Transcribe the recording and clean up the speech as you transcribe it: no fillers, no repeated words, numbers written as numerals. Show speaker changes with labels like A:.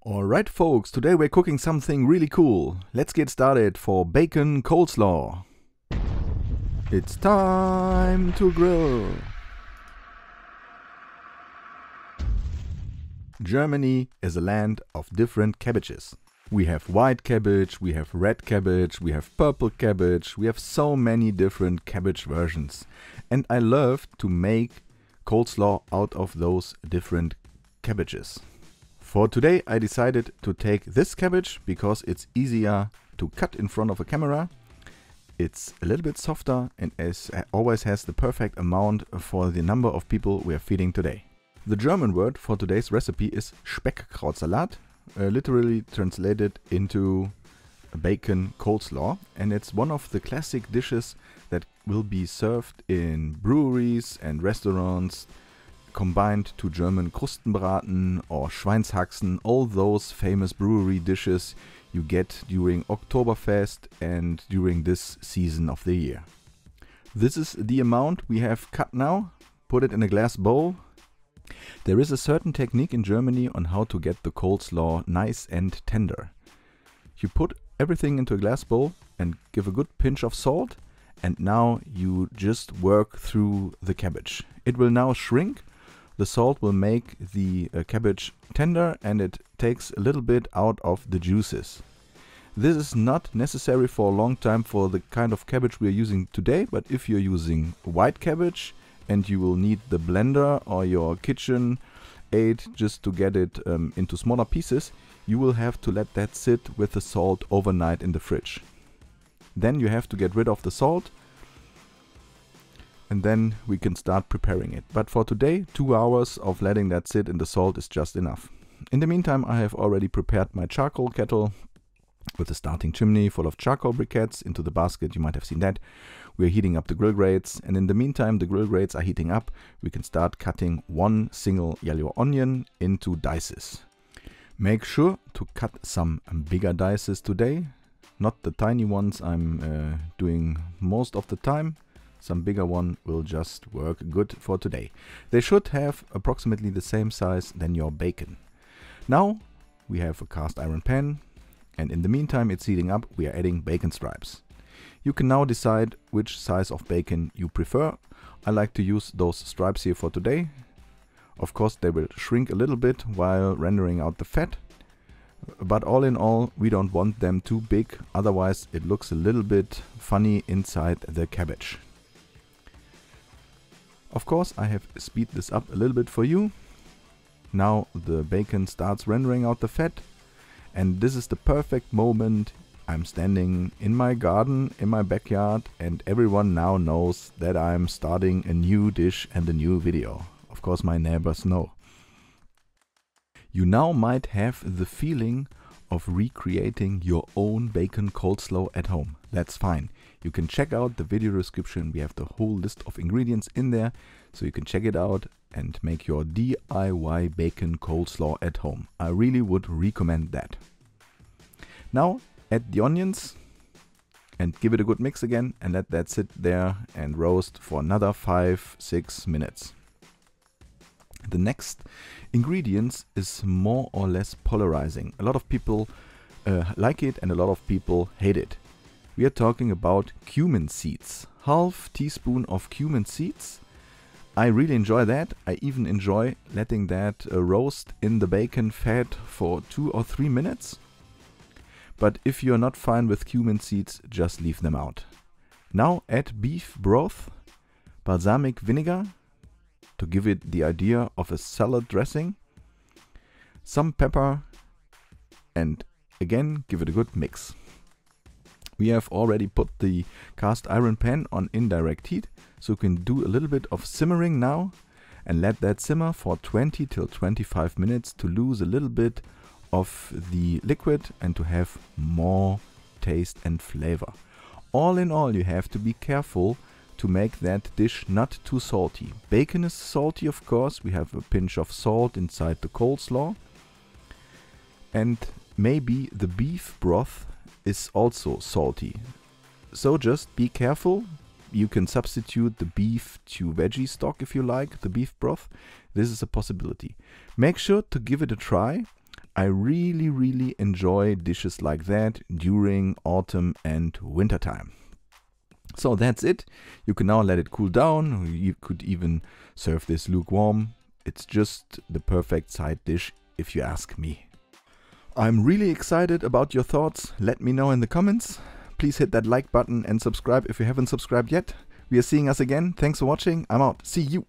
A: Alright folks, today we're cooking something really cool. Let's get started for bacon coleslaw. It's time to grill. Germany is a land of different cabbages. We have white cabbage, we have red cabbage, we have purple cabbage, we have so many different cabbage versions. And I love to make coleslaw out of those different cabbages. For today I decided to take this cabbage because it's easier to cut in front of a camera. It's a little bit softer and always has the perfect amount for the number of people we are feeding today. The German word for today's recipe is Speckkrautsalat, literally translated into bacon coleslaw, and it's one of the classic dishes that will be served in breweries and restaurants, combined to German Krustenbraten or Schweinshaxen, all those famous brewery dishes you get during Oktoberfest and during this season of the year. This is the amount we have cut now. Put it in a glass bowl. There is a certain technique in Germany on how to get the coleslaw nice and tender. You put everything into a glass bowl and give a good pinch of salt, and now you just work through the cabbage. It will now shrink. The salt will make the cabbage tender and it takes a little bit out of the juices. This is not necessary for a long time for the kind of cabbage we are using today, but if you're using white cabbage and you will need the blender or your kitchen aid just to get it into smaller pieces, you will have to let that sit with the salt overnight in the fridge. Then you have to get rid of the salt, and then we can start preparing it. But for today, 2 hours of letting that sit in the salt is just enough. In the meantime, I have already prepared my charcoal kettle with a starting chimney full of charcoal briquettes. Into the basket, you might have seen that. We're heating up the grill grates, and in the meantime the grill grates are heating up. We can start cutting one single yellow onion into dices. Make sure to cut some bigger dices today, not the tiny ones I'm doing most of the time. Some bigger one will just work good for today. They should have approximately the same size than your bacon. Now we have a cast iron pan, and in the meantime it's heating up. We are adding bacon stripes. You can now decide which size of bacon you prefer. I like to use those stripes here for today. Of course they will shrink a little bit while rendering out the fat, but all in all we don't want them too big, otherwise it looks a little bit funny inside the cabbage. Of course, I have speed this up a little bit for you. Now the bacon starts rendering out the fat, and this is the perfect moment. I'm standing in my garden, in my backyard, and everyone now knows that I'm starting a new dish and a new video. Of course, my neighbors know. You now might have the feeling of recreating your own bacon coleslaw at home. That's fine. You can check out the video description. We have the whole list of ingredients in there, so you can check it out and make your DIY bacon coleslaw at home. I really would recommend that. Now add the onions and give it a good mix again, and let that sit there and roast for another 5-6 minutes. The next ingredient is more or less polarizing. A lot of people like it and a lot of people hate it. We are talking about cumin seeds. Half teaspoon of cumin seeds. I really enjoy that. I even enjoy letting that roast in the bacon fat for 2 or 3 minutes. But if you're not fine with cumin seeds, just leave them out. Now add beef broth, balsamic vinegar, to give it the idea of a salad dressing, some pepper, and again give it a good mix. We have already put the cast iron pan on indirect heat, so you can do a little bit of simmering now and let that simmer for 20 till 25 minutes to lose a little bit of the liquid and to have more taste and flavor. All in all, you have to be careful to make that dish not too salty. Bacon is salty, of course. We have a pinch of salt inside the coleslaw, and maybe the beef broth is also salty. So just be careful. You can substitute the beef to veggie stock if you like, the beef broth. This is a possibility. Make sure to give it a try. I really enjoy dishes like that during autumn and winter time. So that's it. You can now let it cool down. You could even serve this lukewarm. It's just the perfect side dish if you ask me. I'm really excited about your thoughts. Let me know in the comments. Please hit that like button and subscribe if you haven't subscribed yet. We are seeing us again. Thanks for watching. I'm out. See you.